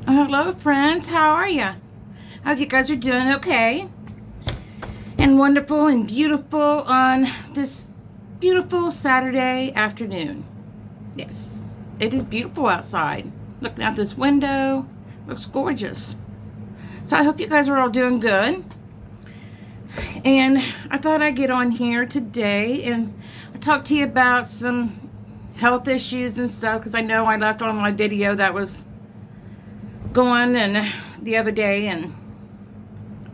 Hello, friends. How are you? Hope you guys are doing okay and wonderful and beautiful on this beautiful Saturday afternoon. Yes, it is beautiful outside. Looking out this window, looks gorgeous. So I hope you guys are all doing good. And I thought I'd get on here today and talk to you about some health issues and stuff because I know I left on my video that was going and the other day, and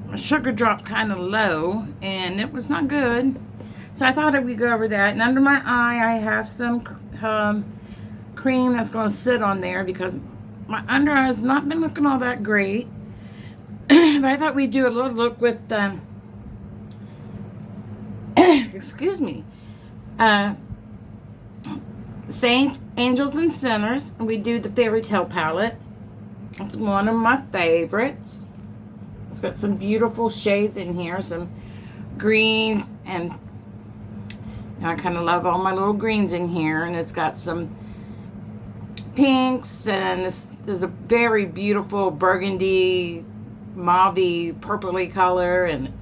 my sugar dropped kind of low and it was not good. So I thought I would go over that. And under my eye I have some cream that's going to sit on there because my under eye has not been looking all that great. But I thought we'd do a little look with excuse me, Saints, Angels, and Sinners. And we do the fairy tale palette. It's one of my favorites. It's got some beautiful shades in here, some greens, and I kind of love all my little greens in here. And it's got some pinks, and this is a very beautiful burgundy, mauve-y, purpley color, and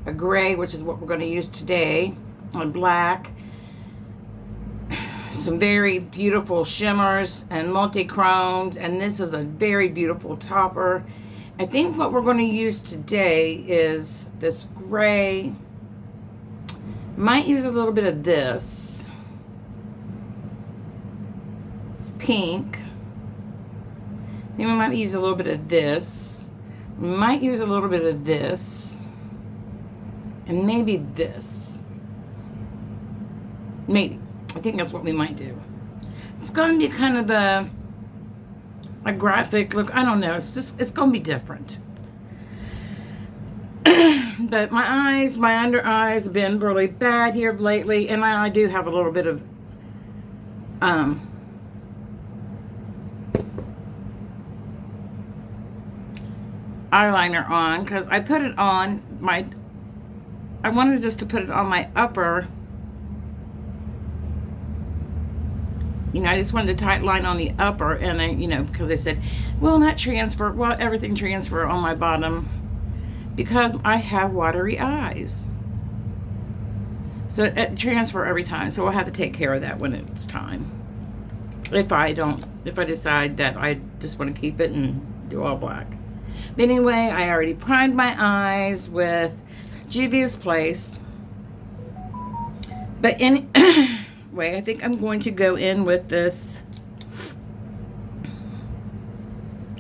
a gray, which is what we're going to use today, and black. Some very beautiful shimmers and multi-chromes, and this is a very beautiful topper. I think what we're going to use today is this gray. Might use a little bit of this. It's pink. Then we might use a little bit of this. We might use a little bit of this. And maybe this. Maybe. I think that's what we might do. It's going to be kind of a graphic look. I don't know. It's going to be different. But my under eyes have been really bad here lately, and I do have a little bit of eyeliner on because I put it on I wanted just to put it on my upper. I just wanted a tight line on the upper, and then, because they said, will not transfer. Well, everything transfer on my bottom because I have watery eyes. So it transfer every time. So I'll have to take care of that when it's time. If I decide that I just want to keep it and do all black. But anyway, I already primed my eyes with Juvia's Place. But I think I'm going to go in with this.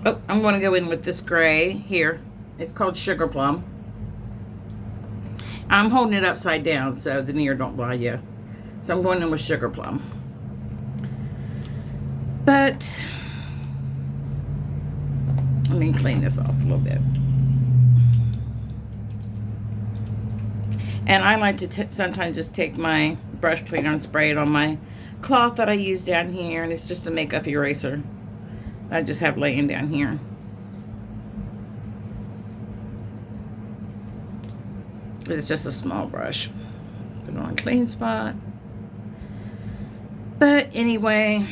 I'm going to go in with this gray here. It's called Sugar Plum. I'm holding it upside down so the mirror don't lie you. So I'm going in with Sugar Plum. But let me clean this off a little bit. And I like to sometimes just take my brush cleaner and spray it on my cloth that I use down here. And it's just a makeup eraser I just have laying down here. It's just a small brush. Put it on a clean spot. But anyway,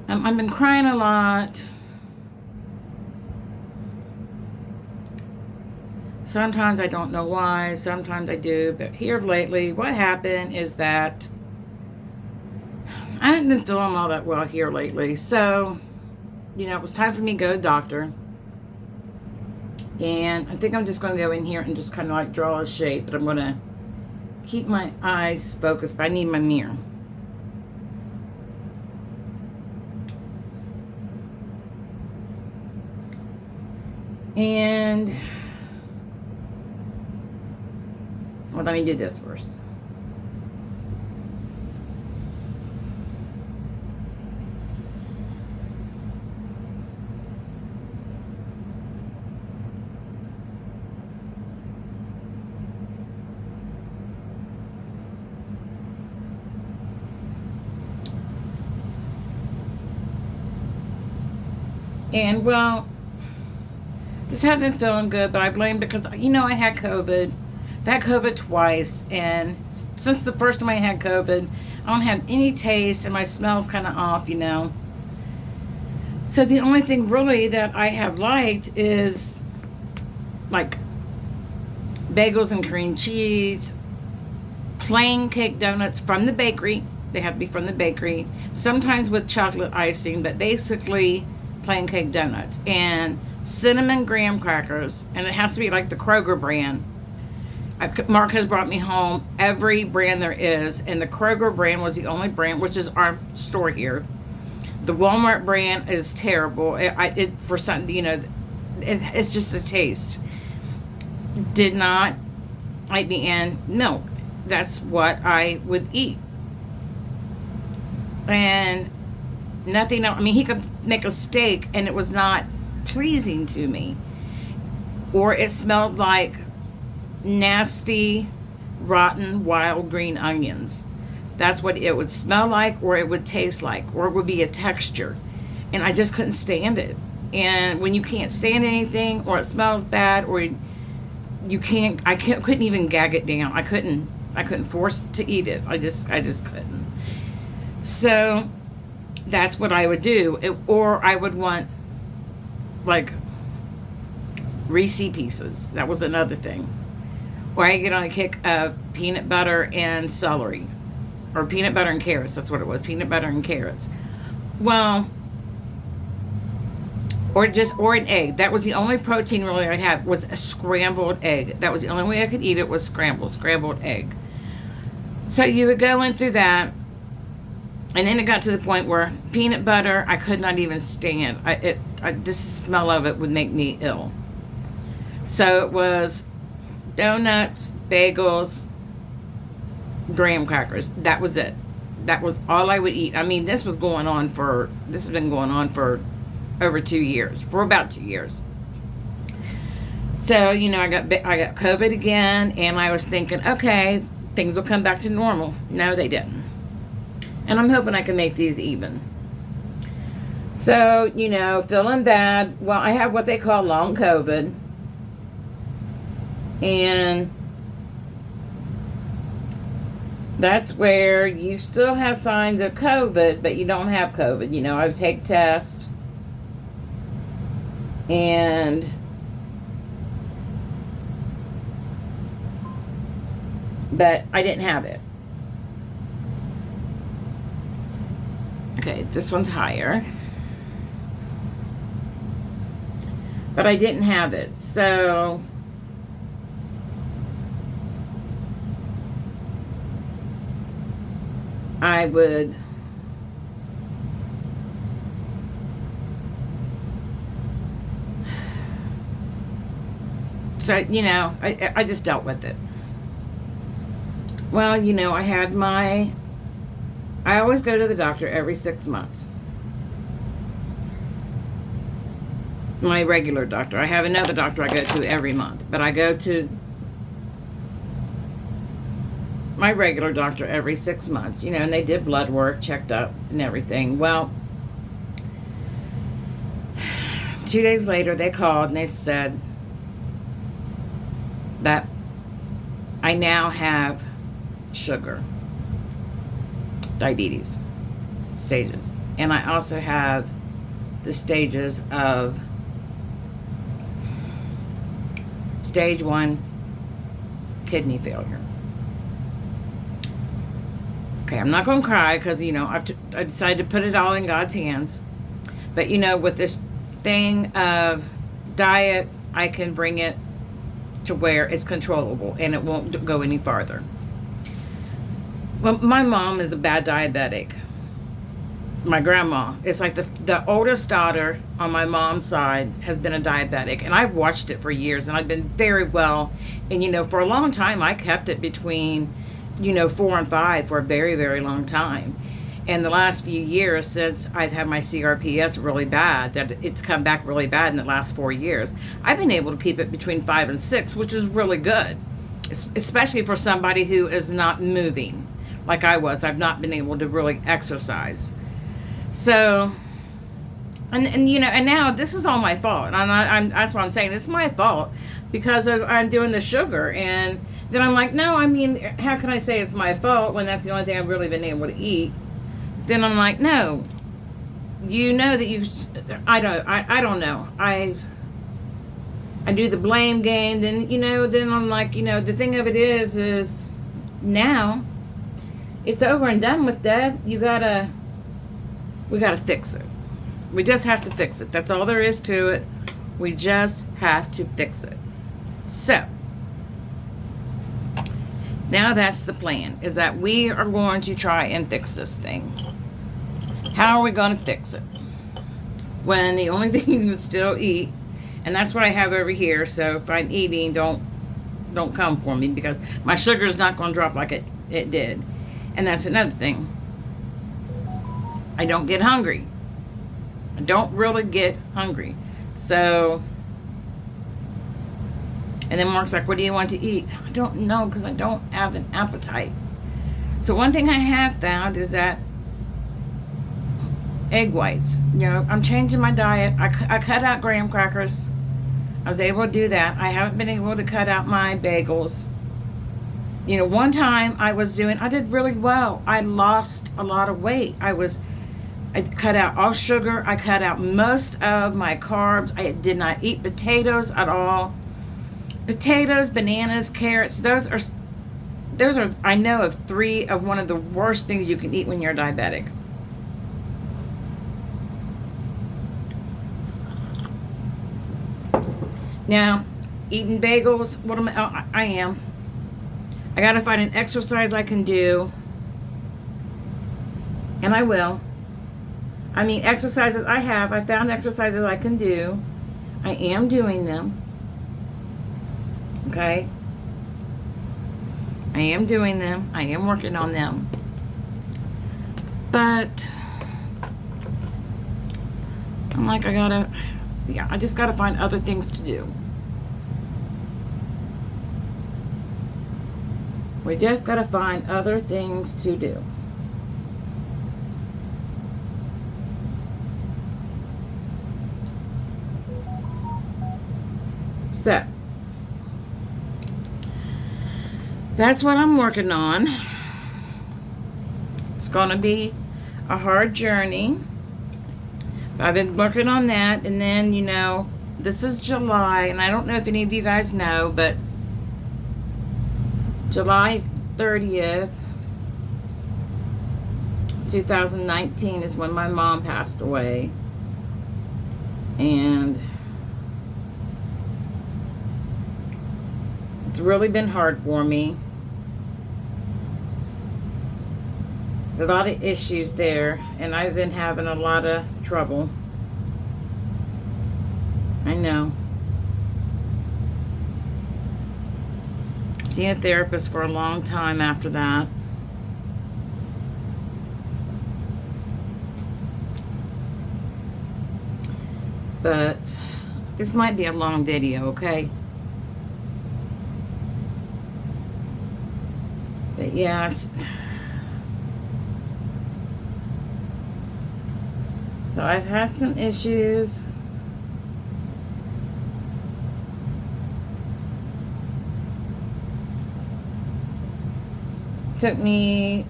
I've been crying a lot. Sometimes I don't know why, sometimes I do, but here lately, what happened is that I haven't been feeling all that well here lately. So, it was time for me to go to the doctor. And I think I'm just going to go in here and just kind of draw a shape, but I'm going to keep my eyes focused, but I need my mirror. And well, let me do this first. And well, just haven't been feeling good, but I blame because I had COVID. I've had COVID twice, and since the first time I had COVID, I don't have any taste, and my smell's kind of off, So the only thing really that I have liked is like bagels and cream cheese, plain cake donuts from the bakery. They have to be from the bakery, sometimes with chocolate icing, but basically plain cake donuts, and cinnamon graham crackers, and it has to be like the Kroger brand. Mark has brought me home every brand there is, and the Kroger brand was the only brand, which is our store here. The Walmart brand is terrible. For something, it's just a taste. Did not like me, and milk. That's what I would eat. And nothing else. I mean, he could make a steak and it was not pleasing to me. Or it smelled like nasty, rotten, wild green onions. That's what it would smell like, or it would taste like, or it would be a texture. And I just couldn't stand it. And when you can't stand anything, or it smells bad, or couldn't even gag it down. I couldn't force to eat it. I just couldn't. So that's what I would do. Or I would want like Reese Pieces. That was another thing. Or I get on a kick of peanut butter and celery. Or peanut butter and carrots. That's what it was. Peanut butter and carrots. Well, or an egg. That was the only protein really I had, was a scrambled egg. That was the only way I could eat it, was scrambled egg. So you would go in through that, and then it got to the point where peanut butter, I could not even stand. Just the smell of it would make me ill. So it was donuts, bagels, graham crackers. That was it. That was all I would eat. I mean, this has been going on for over 2 years, for about 2 years. So, I got COVID again, and I was thinking, okay, things will come back to normal. No, they didn't. And I'm hoping I can make these even. So, feeling bad. Well, I have what they call long COVID. And that's where you still have signs of COVID, but you don't have COVID. I would take tests. But I didn't have it. Okay, this one's higher. But I didn't have it, so I would I just dealt with it. Well, I always go to the doctor every 6 months. My regular doctor. I have another doctor I go to every month, but I go to my regular doctor every 6 months, and they did blood work, checked up and everything. Well, 2 days later, they called and they said that I now have sugar, diabetes stages. And I also have the stages of stage 1 kidney failure. Okay, I'm not going to cry because, I decided to put it all in God's hands. But, with this thing of diet, I can bring it to where it's controllable and it won't go any farther. Well, my mom is a bad diabetic. My grandma, it's like the oldest daughter on my mom's side has been a diabetic, and I've watched it for years, and I've been very well. And, for a long time, I kept it between 4 and 5 for a very, very long time. And the last few years, since I've had my CRPS really bad, that it's come back really bad in the last 4 years, I've been able to keep it between 5 and 6, which is really good, especially for somebody who is not moving like I was. I've not been able to really exercise. So, and now this is all my fault. And that's what I'm saying. It's my fault because I'm doing the sugar. And then I'm like, no, how can I say it's my fault when that's the only thing I've really been able to eat? Then I'm like, no, you know that I don't know. I do the blame game, then then I'm like, the thing of it is now it's over and done with, Dad. We gotta fix it. We just have to fix it. That's all there is to it. We just have to fix it. So now that's the plan, is that we are going to try and fix this thing. How are we going to fix it? When the only thing you can still eat, and that's what I have over here, so if I'm eating, don't come for me, because my sugar is not going to drop like it did. And that's another thing. I don't get hungry. I don't really get hungry. So, and then Mark's like, what do you want to eat? I don't know, because I don't have an appetite. So one thing I have found is that egg whites. I'm changing my diet. I cut out graham crackers. I was able to do that. I haven't been able to cut out my bagels. One time I did really well. I lost a lot of weight. I cut out all sugar. I cut out most of my carbs. I did not eat potatoes at all. Potatoes, bananas, carrots, those are, I know of three of one of the worst things you can eat when you're diabetic. Now, eating bagels, I am. I gotta find an exercise I can do, and I will. Exercises I found exercises I can do. I am doing them. Okay? I am doing them. I am working on them. But I'm like, I just gotta find other things to do. We just gotta find other things to do. So, that's what I'm working on. It's gonna be a hard journey. I've been working on that, and then, this is July, and I don't know if any of you guys know, but July 30th, 2019 is when my mom passed away. And it's really been hard for me. There's a lot of issues there, and I've been having a lot of trouble. I know. Seeing a therapist for a long time after that. But this might be a long video, okay? But yes. So I've had some issues. Took me,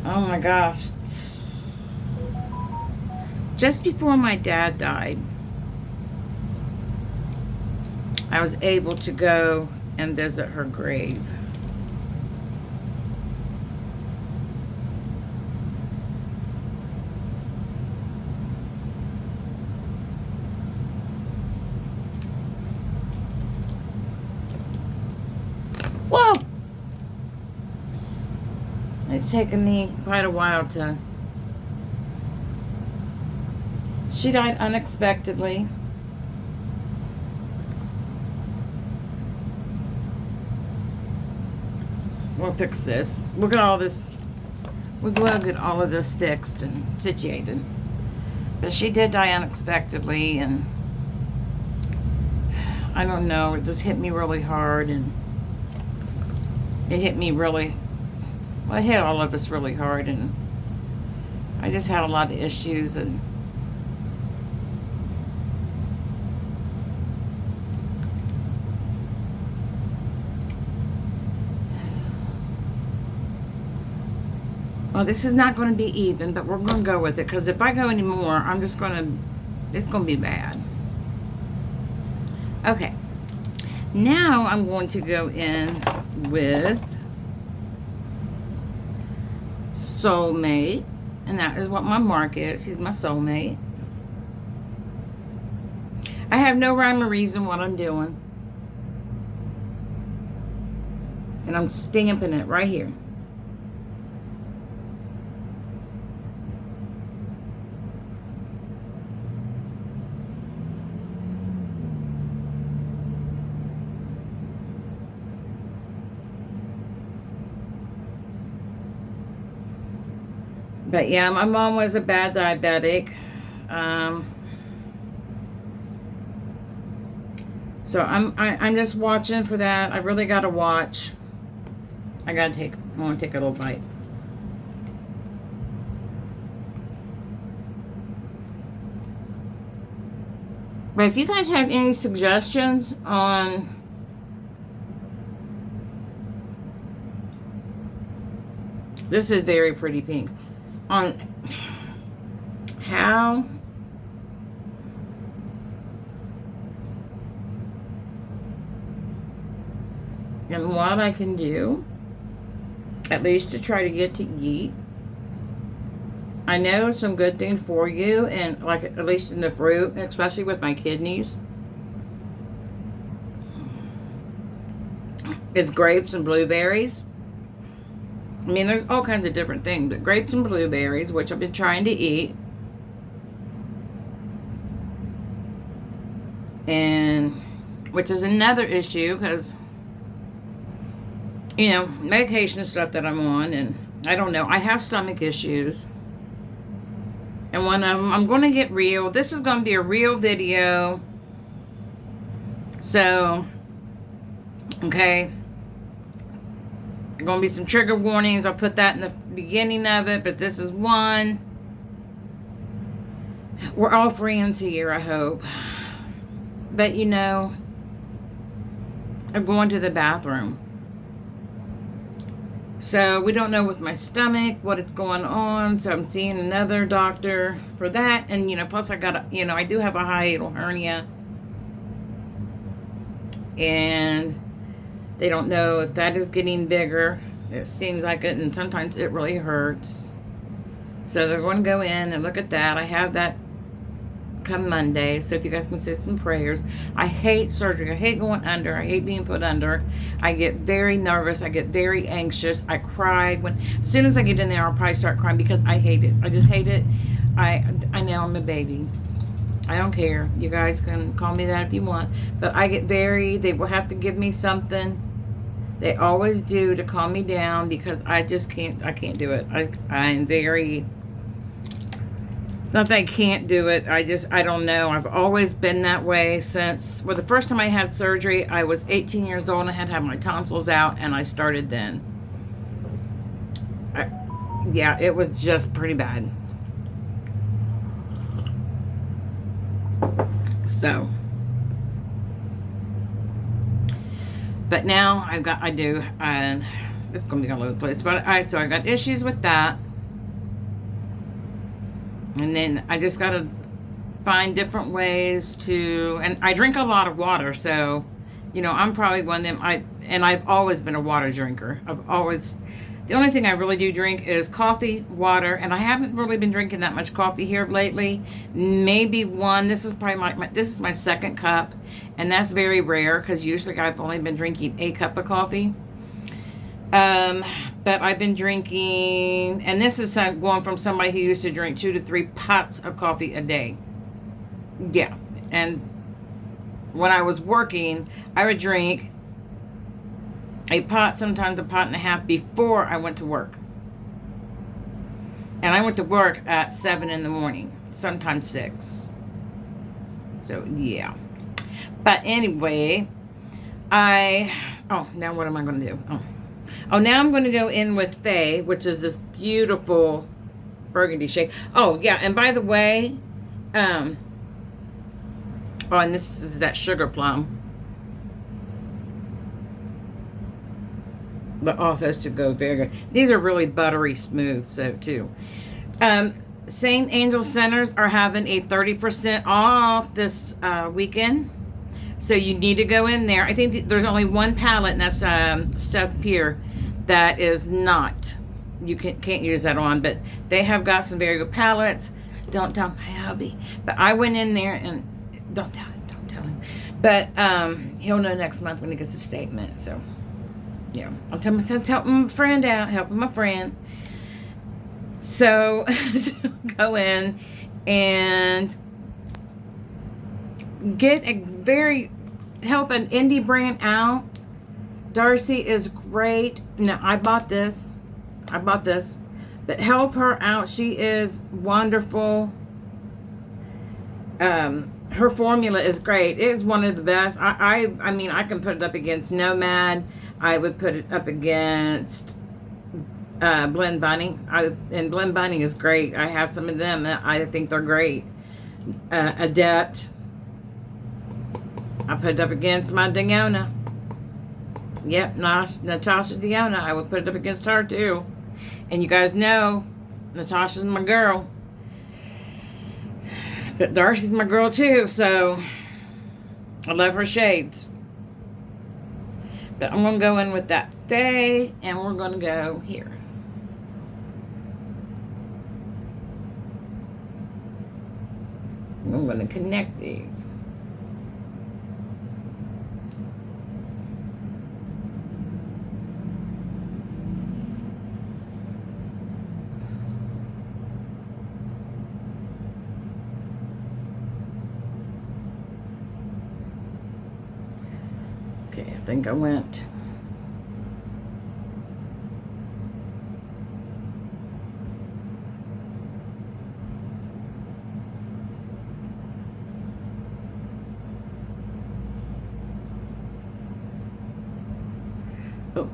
oh my gosh, just before my dad died, I was able to go and visit her grave. Whoa! It's taken me quite a while to... She died unexpectedly. We'll fix this. We'll get all this... We'll get all of this fixed and situated. But she did die unexpectedly, and... I don't know, it just hit me really hard, and... It hit me really... Well, it hit all of us really hard, and... I just had a lot of issues, and... Well, this is not going to be even, but we're going to go with it, because if I go anymore, I'm just going to, it's going to be bad. Okay. Now I'm going to go in with Soulmate, and that is what my mark is. He's my soulmate. I have no rhyme or reason what I'm doing. And I'm stamping it right here. But yeah, my mom was a bad diabetic. So I'm just watching for that. I really got to watch. I want to take a little bite. But if you guys have any suggestions on this is very pretty pink, on how and what I can do, at least to try to get to eat. I know some good things for you, and like at least in the fruit, especially with my kidneys, is grapes and blueberries. I mean, there's all kinds of different things, but grapes and blueberries, which I've been trying to eat. And which is another issue, because you know, medication stuff that I'm on, and I don't know, I have stomach issues. And one of them, I'm going to get real. This is going to be a real video. So, okay. Going to be some trigger warnings. I'll put that in the beginning of it, but this is one. We're all friends here, I hope. But, you know, I'm going to the bathroom. So we don't know with my stomach what is going on. So I'm seeing another doctor for that. And, you know, plus I got, you know, I do have a hiatal hernia. And they don't know if that is getting bigger. It seems like it, and sometimes it really hurts. So they're going to go in and look at that. I have that come Monday, so if you guys can say some prayers. I hate surgery. I hate going under. I hate being put under. I get very nervous. I get very anxious. I cry as soon as I get in there. I'll probably start crying because I hate it. I just hate it. I know I'm a baby. I don't care. You guys can call me that if you want, but I get they will have to give me something. They always do, to calm me down, because I just can't. I can't do it. I'm very. Not that I can't do it. I don't know. I've always been that way since, well, the first time I had surgery, I was 18 years old and I had to have my tonsils out, and I started then. Yeah, it was just pretty bad. So. But now it's going to be all over the place. But so I got issues with that. And then I just got to find different ways to, and I drink a lot of water. So, you know, I'm probably one of them. I've always been a water drinker. The only thing I really do drink is coffee, water, and I haven't really been drinking that much coffee here lately. Maybe one. This is probably this is my second cup, and that's very rare because usually I've only been drinking a cup of coffee. But I've been drinking, and this is going from somebody who used to drink 2 to 3 pots of coffee a day. Yeah, and when I was working, I would drink a pot, sometimes a pot and a half, before I went to work. And I went to work at 7 in the morning, sometimes 6. So, yeah. But anyway, now what am I going to do? Oh, now I'm going to go in with Faye, which is this beautiful burgundy shade. Oh, yeah, and by the way, and this is that sugar plum. But all those two go very good. These are really buttery smooth, so too. St. Angel Centers are having a 30% off this weekend. So you need to go in there. I think there's only one palette, and that's Steph's Pier, that is not. You can't use that on, but they have got some very good palettes. Don't tell my hubby. But I went in there and don't tell him. But he'll know next month when he gets a statement. So yeah, I'll tell him, helping a friend out, helping my friend. So go in and get help an indie brand out. Darcy is great. Now I bought this, but help her out. She is wonderful. Her formula is great. It is one of the best. I mean, I can put it up against Nomad. I would put it up against Blend Bunny. And Blend Bunny is great. I have some of them. I think they're great. Adept. I put it up against my Diona. Yep, Natasha Diona. I would put it up against her too. And you guys know, Natasha's my girl. But Darcy's my girl too, so I love her shades. But I'm going to go in with that day, and we're going to go here. I'm going to connect these. Okay, I think I went. Oh.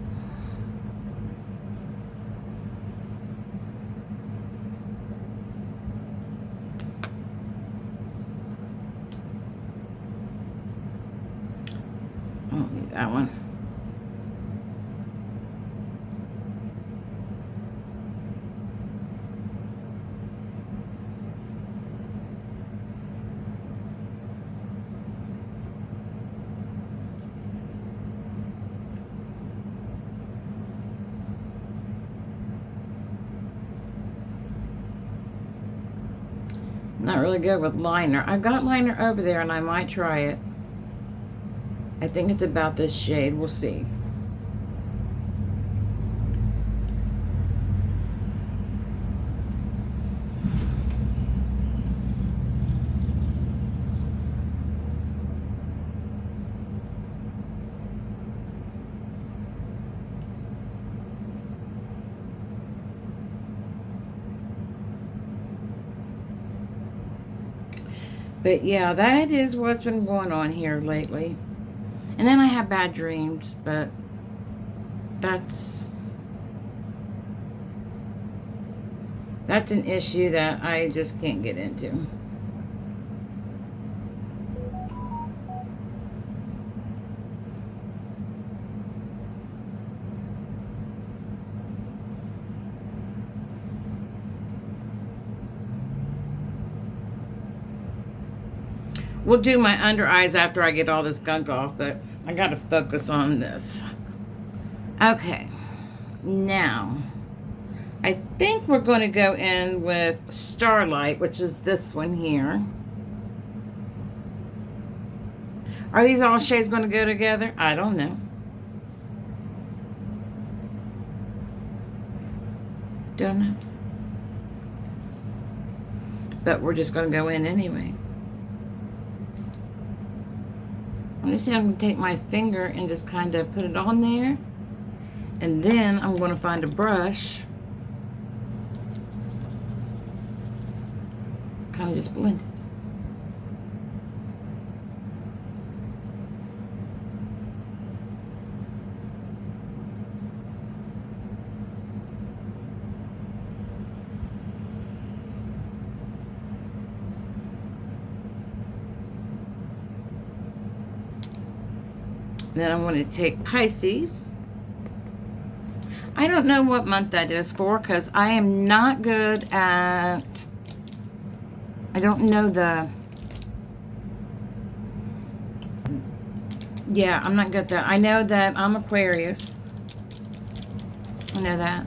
I don't need that one. Not really good with liner. I've got liner over there, and I might try it. I think it's about this shade. We'll see. But yeah, that is what's been going on here lately. And then I have bad dreams, but that's an issue that I just can't get into. We'll do my under eyes after I get all this gunk off, but I gotta focus on this. Okay, now I think we're going to go in with Starlight, which is this one here. Are these all shades going to go together? I don't know. Don't know. But we're just going to go in anyway. I'm just going to take my finger and just kind of put it on there. And then I'm going to find a brush. Kind of just blend it. Then I'm going to take Pisces. I don't know what month that is for because I am not good at, I don't know yeah, I'm not good at that. I know that I'm Aquarius. I know that.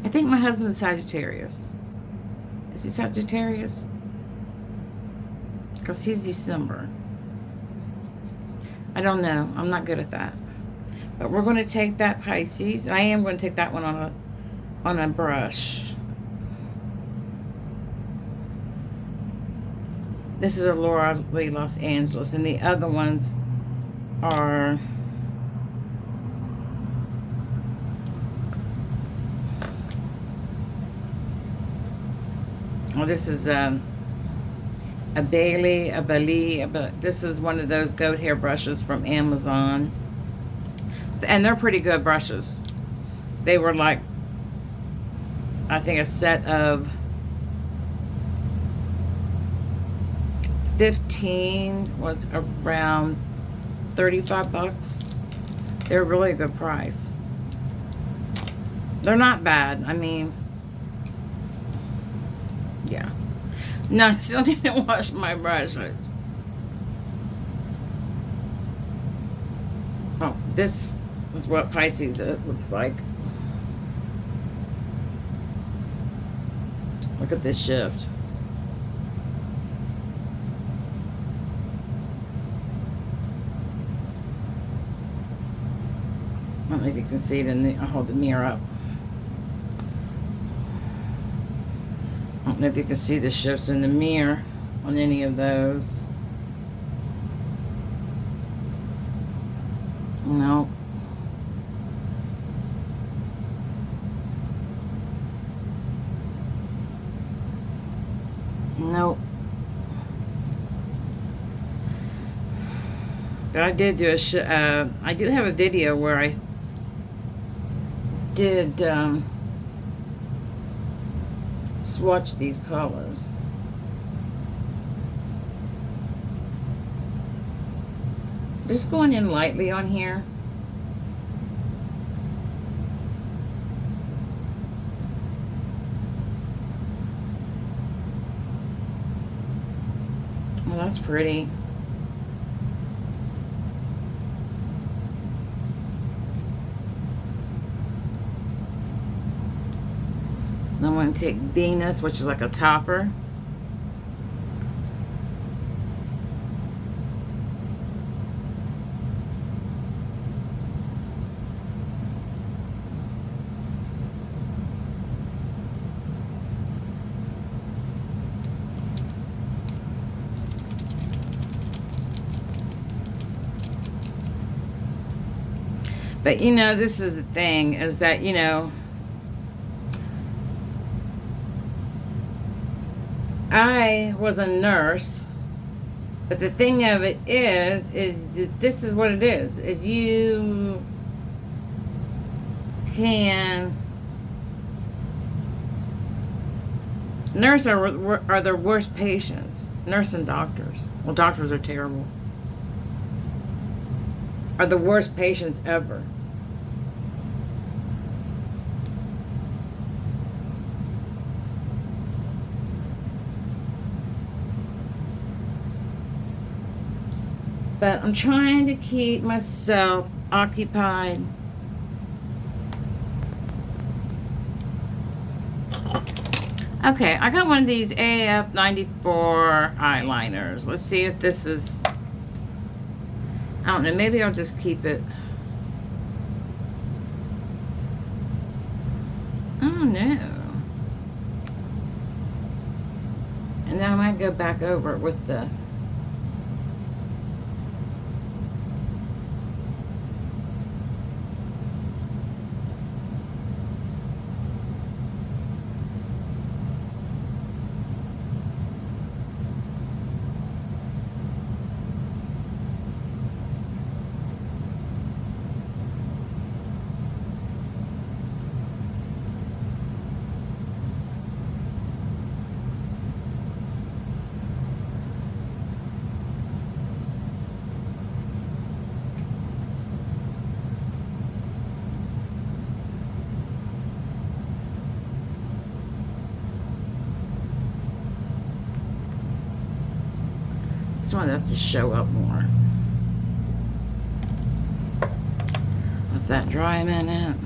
I think my husband's Sagittarius. Is he Sagittarius? Because he's December. I don't know. I'm not good at that. But we're going to take that Pisces. I am going to take that one on a brush. This is a Laura Lee Los Angeles. And the other ones are... Oh, this is a Bailey, this is one of those goat hair brushes from Amazon. And they're pretty good brushes. They were like, I think a set of 15 was around 35 bucks. They're really a good price. They're not bad. I mean, yeah. No, I still didn't wash my brush. Oh, this is what Pisces it looks like. Look at this shift. I don't know if you can see it in the, I'll hold the mirror up. I don't know if you can see the shifts in the mirror on any of those. No. Nope. But I did do I do have a video where I did swatch these colors. Just going in lightly on here. Well, that's pretty. I'm going to take Venus, which is like a topper. But you know, this is the thing, is that, you know, I was a nurse, but the thing of it is that this is what it is you can, nurses are the worst patients. Nurse and doctors, well, doctors are terrible, are the worst patients ever. But I'm trying to keep myself occupied. Okay, I got one of these AF 94 eyeliners. Let's see if this is, I don't know, maybe I'll just keep it. Oh no. And then I might go back over it with the, just want that to show up more. Let that dry a minute.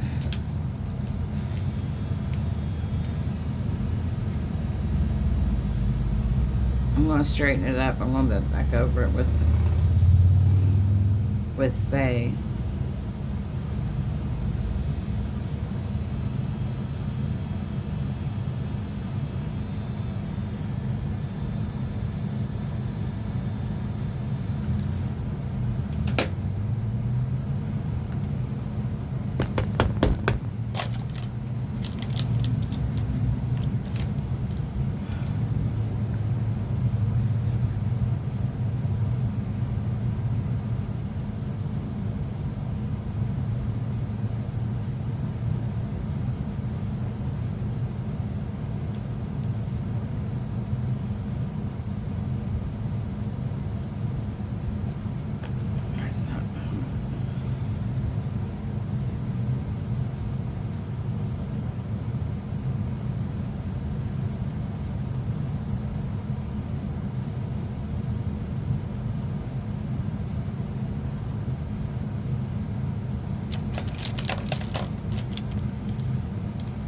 I'm going to straighten it up. I'm going to go back over it with Faye.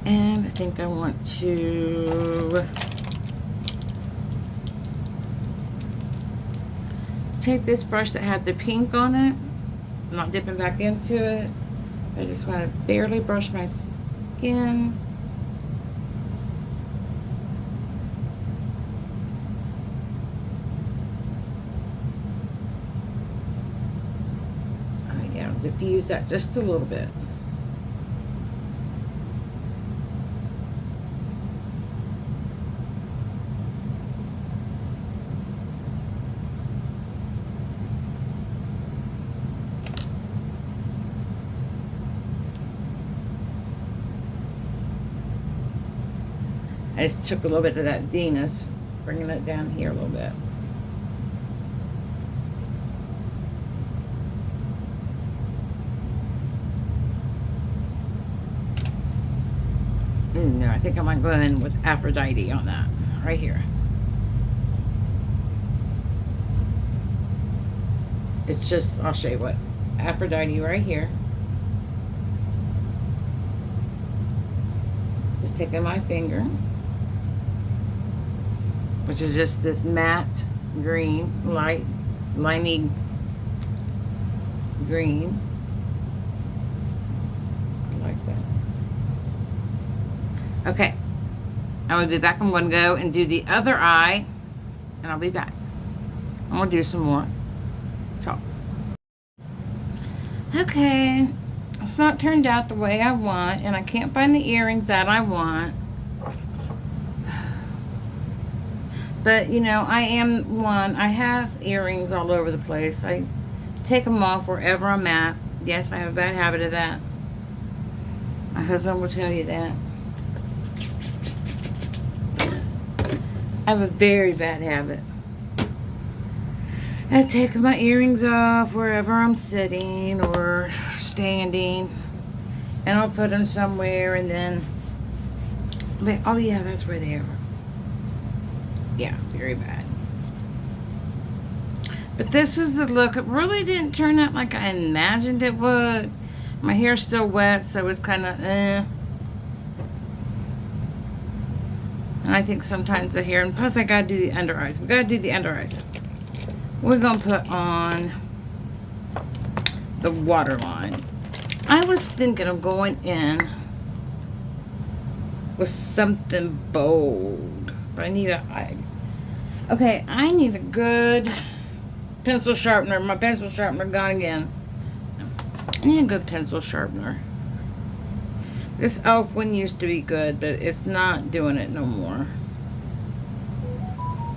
And I think I want to take this brush that had the pink on it. I'm not dipping back into it. I just want to barely brush my skin. Yeah, diffuse that just a little bit. I just took a little bit of that Venus, bringing it down here a little bit. No, I think I might go in with Aphrodite on that, right here. It's just, I'll show you what, Aphrodite right here. Just taking my finger, which is just this matte green, light, limey green. I like that. Okay, I will be back. I'm going to go and do the other eye, and I'll be back. I'm going to do some more talk. Okay, it's not turned out the way I want, and I can't find the earrings that I want. But, you know, I have earrings all over the place. I take them off wherever I'm at. Yes, I have a bad habit of that. My husband will tell you that. I have a very bad habit. I take my earrings off wherever I'm sitting or standing. And I'll put them somewhere and then... Oh, yeah, that's where they are. Yeah, very bad. But this is the look. It really didn't turn out like I imagined it would. My hair's still wet, so it's kind of And I think sometimes the hair, and plus I gotta do the under eyes. We gotta do the under eyes. We're gonna put on the waterline. I was thinking of going in with something bold, but I need okay, I need a good pencil sharpener. My pencil sharpener gone again. I need a good pencil sharpener. This e.l.f. one used to be good, but it's not doing it no more.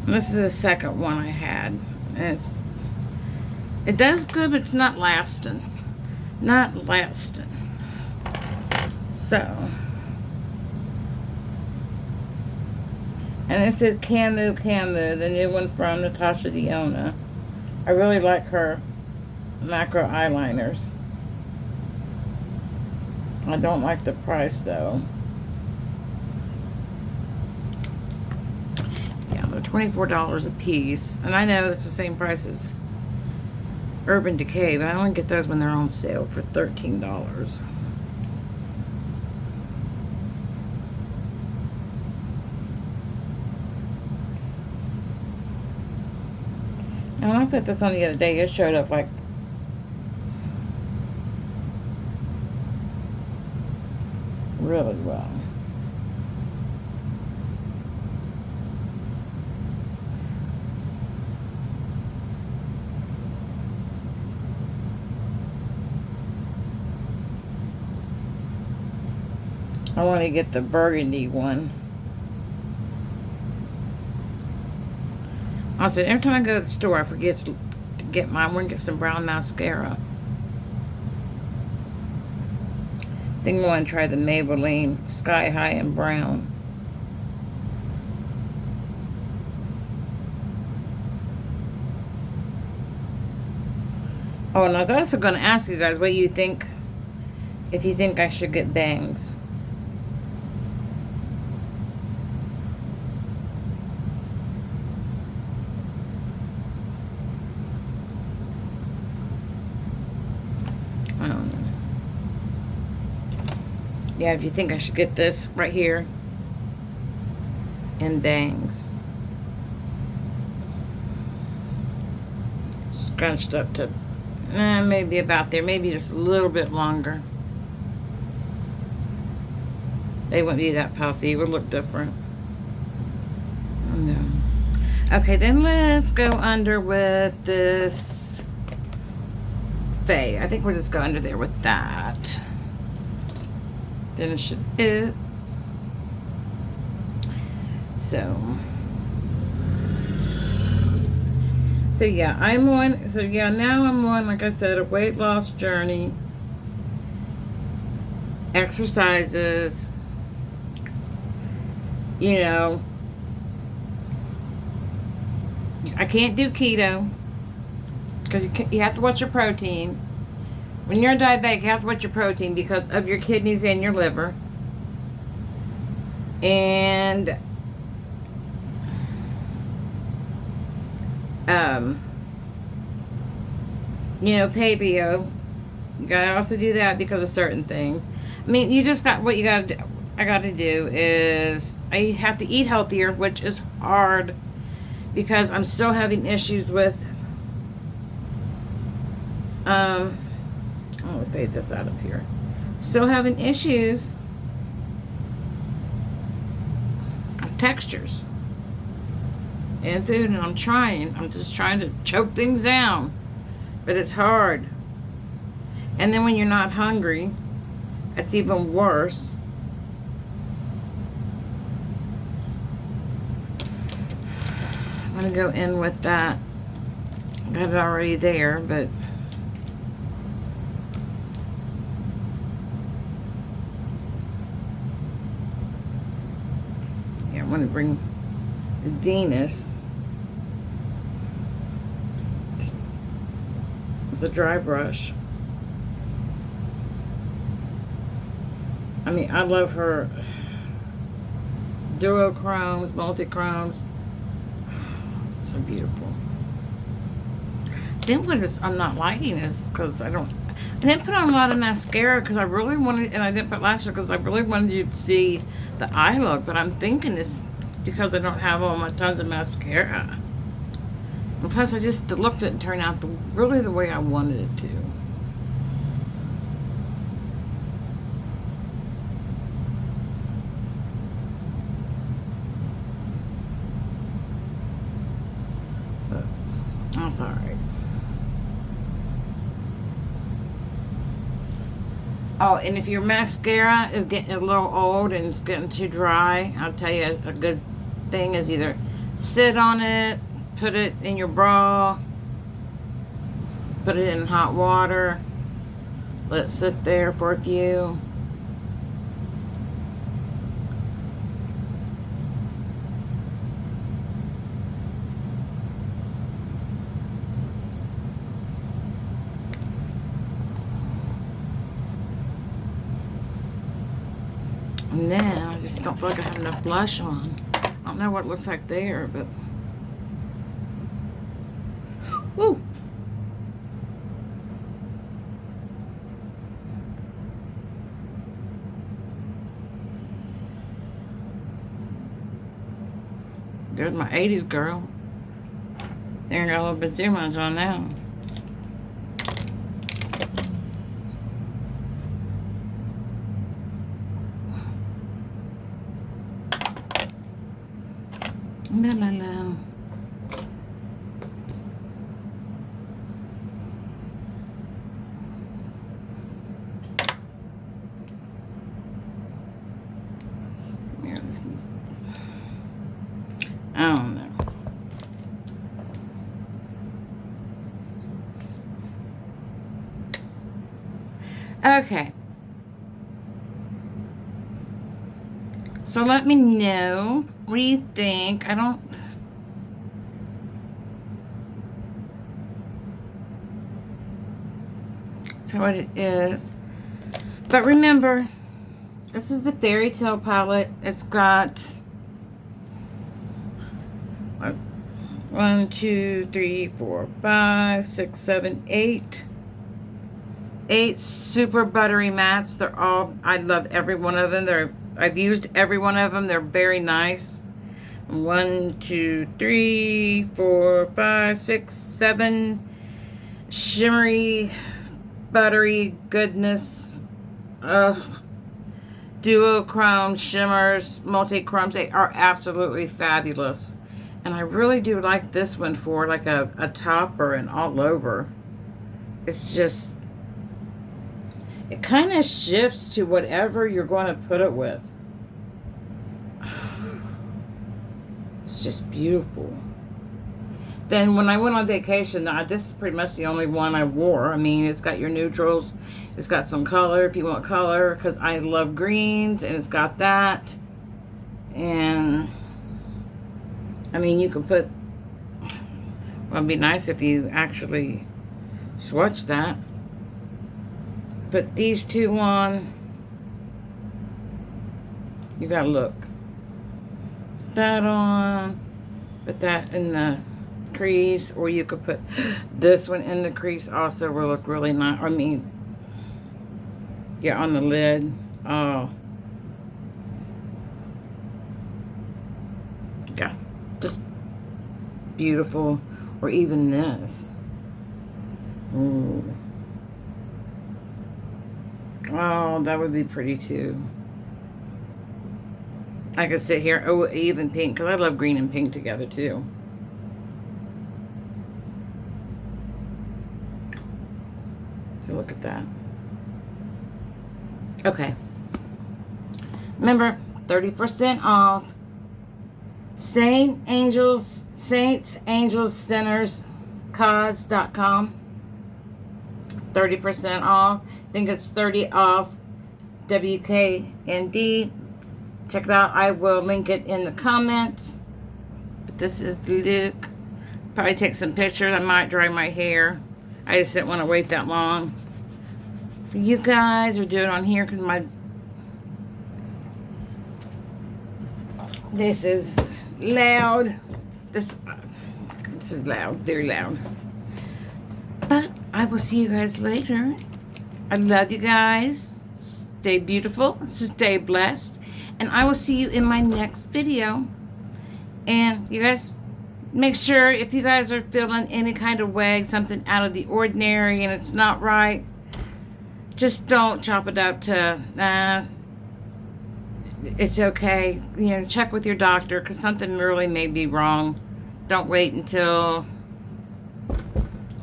And this is the second one I had. And it does good, but it's not lasting. Not lasting. So. And this is Camu, the new one from Natasha Denona. I really like her macro eyeliners. I don't like the price though. Yeah, I'm gonna $24 a piece. And I know that's the same price as Urban Decay, but I only get those when they're on sale for $13. And when I put this on the other day, it showed up like really well. I want to get the burgundy one. Also, every time I go to the store, I forget to get mine. I want to get some brown mascara. I think I want to try the Maybelline Sky High in brown. Oh, and I was also going to ask you guys what you think, if you think I should get bangs. I don't know. Yeah, if you think I should get this right here and bangs. Scrunched up to maybe about there, maybe just a little bit longer. They wouldn't be that puffy, it would look different. Oh, no. Okay, then let's go under with this Faye. I think we'll just go under there with that. Finish it. So yeah, now I'm on, like I said, a weight loss journey. Exercises. You know, I can't do keto because you have to watch your protein. When you're a diabetic, you have to watch your protein because of your kidneys and your liver. And you know, paleo, you gotta also do that because of certain things. I mean, you just got what you gotta do. I gotta do is I have to eat healthier, which is hard because I'm still having issues with I'm gonna fade this out of here. Still having issues of textures and food, and I'm just trying to choke things down, but it's hard. And then when you're not hungry, it's even worse. I'm gonna go in with that. Got it already there, but yeah, I'm gonna bring the Venus with a dry brush. I mean, I love her duochromes, multi-chromes. So beautiful. Then what I'm not liking is because I didn't put on a lot of mascara because I really wanted, and I didn't put lashes because I really wanted you to see the eye look, but I'm thinking it's because I don't have all my tons of mascara. And plus I just looked at it and turned out really the way I wanted it to. That's all right. Oh, and if your mascara is getting a little old and it's getting too dry, I'll tell you a good thing is either sit on it, put it in your bra, put it in hot water, let it sit there for a few. And then I just don't feel like I have enough blush on. I don't know what it looks like there, but Woo! There's my 80s girl. There ain't got a little bit too much on now. La la la. I don't know. Okay. So let me know. What do you think? I don't... That's what it is. But remember, this is the Fairy Tale palette. It's got 1, 2, 3, 4, 5, 6, 7, 8. 8 super buttery mats. They're all, I love every one of them. I've used every one of them. They're very nice. 1, 2, 3, 4, 5, 6, 7 shimmery, buttery goodness. Duochrome shimmers, multi-chromes. They are absolutely fabulous. And I really do like this one for like a topper and all over. It's just, it kind of shifts to whatever you're going to put it with. It's just beautiful. Then when I went on vacation, this is pretty much the only one I wore. I mean, it's got your neutrals. It's got some color if you want color, because I love greens, and it's got that. And I mean, you could put, well, it'd be nice if you actually swatch that. Put these two on. You gotta look. That on. Put that in the crease, or you could put this one in the crease also, will look really nice. I mean, yeah, on the lid. Oh. Yeah. Just beautiful. Or even this. Ooh. Oh, that would be pretty too. I could sit here. Oh, even pink, because I love green and pink together too. So look at that. Okay. Remember, 30% off. Saints, Angels, Sinners, Cause.com. 30% off. I think it's 30 off WKND. Check it out. I will link it in the comments. But this is the look. Probably take some pictures. I might dry my hair. I just didn't want to wait that long. You guys are doing on here because this is loud. This is loud, very loud. But I will see you guys later. I love you guys. Stay beautiful. Stay blessed. And I will see you in my next video. And you guys, make sure if you guys are feeling any kind of way, something out of the ordinary, and it's not right, just don't chop it up to, it's okay. You know, check with your doctor, because something really may be wrong. Don't wait until,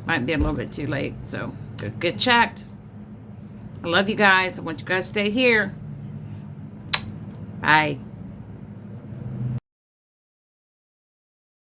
might be a little bit too late. So get checked. I love you guys. I want you guys to stay here. Bye.